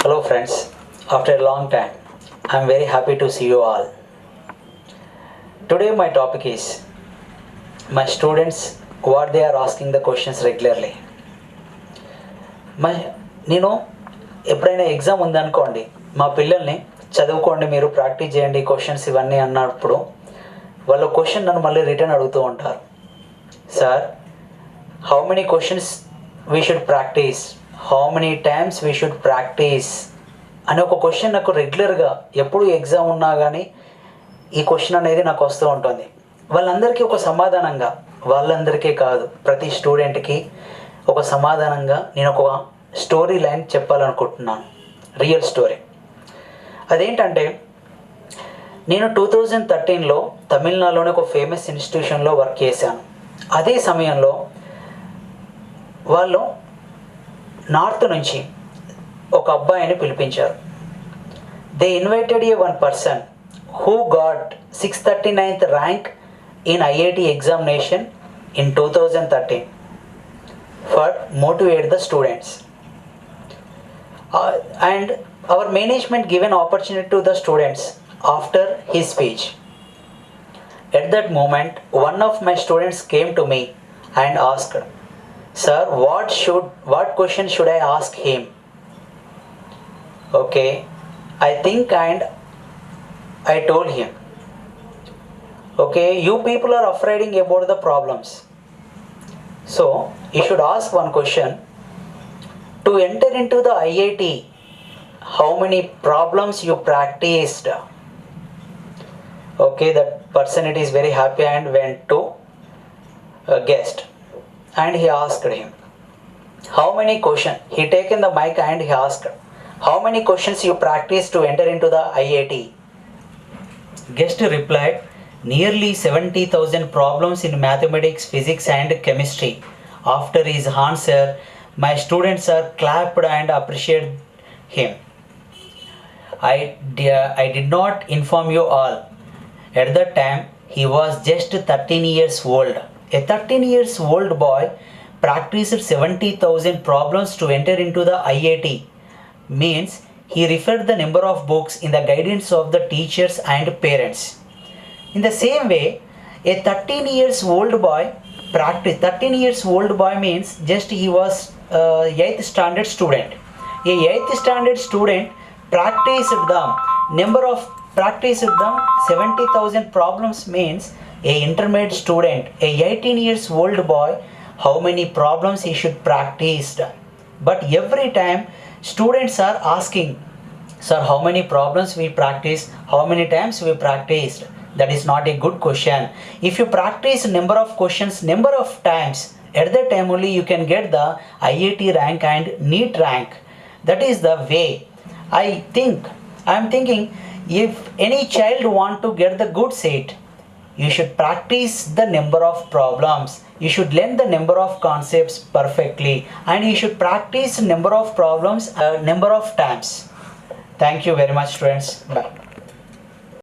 Hello friends, after a long time, I am very happy to see you all. Today my topic is my students what they are asking the questions regularly. నేను ఎప్పుడైనా exam ఉందనుకోండి, మా పిల్లల్ని చదువుకోండి, మీరు practice చేయండి questions ఇవన్నీ అన్నప్పుడు వాళ్ళ క్వశ్చన్ నన్ను మళ్ళీ రిటర్న్ అడుగుతూ ఉంటారు. Sir, how many questions we should practice, how many times we should practice అనే ఒక క్వశ్చన్ నాకు రెగ్యులర్గా ఎప్పుడు ఎగ్జామ్ ఉన్నా కానీ ఈ క్వశ్చన్ అనేది నాకు వస్తూ ఉంటుంది. వాళ్ళందరికీ ఒక సమాధానంగా, వాళ్ళందరికీ కాదు ప్రతి స్టూడెంట్కి ఒక సమాధానంగా నేను ఒక స్టోరీ లైన్ చెప్పాలనుకుంటున్నాను, రియల్ స్టోరీ. అదేంటంటే, నేను 2013లో తమిళనాడులోని ఒక ఫేమస్ ఇన్స్టిట్యూషన్లో వర్క్ చేశాను. అదే సమయంలో వాళ్ళు నార్త్ నుంచి ఒక అబ్బాయిని పిలిపించారు. They invited one person who got 639th rank in IIT examination in 2013 for motivate the students, and our management given opportunity to the students after his speech. At that moment, one of my students came to me and asked, sir, what question should I ask him? Okay, I think, and I told him, okay, you people are afraid about the problems, so you should ask one question. To enter into the IIT, how many problems you practiced? Okay, that person it is very happy and went to a guest, and he asked him, how many questions? He taken the mic and he asked, how many questions you practiced to enter into the IIT? Guest replied, nearly 70,000 problems in mathematics, physics and chemistry. After his answer, my students are clapped and appreciated him. I did not inform you all. At that time, he was just 13 years old. A 13 years old boy practiced 70,000 problems to enter into the IIT. Means he referred the number of books in the guidance of the teachers and parents. In the same way, a 13 years old boy practiced. 13 years old boy means just he was 8th standard student. A 8th standard student practiced the 70,000 problems means a intermediate student, a 18 years old boy, how many problems he should practice. But every time students are asking, sir, how many problems we practice, how many times we practiced. That is not a good question. If you practice number of questions, number of times, at that time only you can get the IIT rank and NEET rank. That is the way. I am thinking, if any child want to get the good seat, you should practice the number of problems. You should learn the number of concepts perfectly, and you should practice number of problems number of times. Thank you very much, friends. Bye.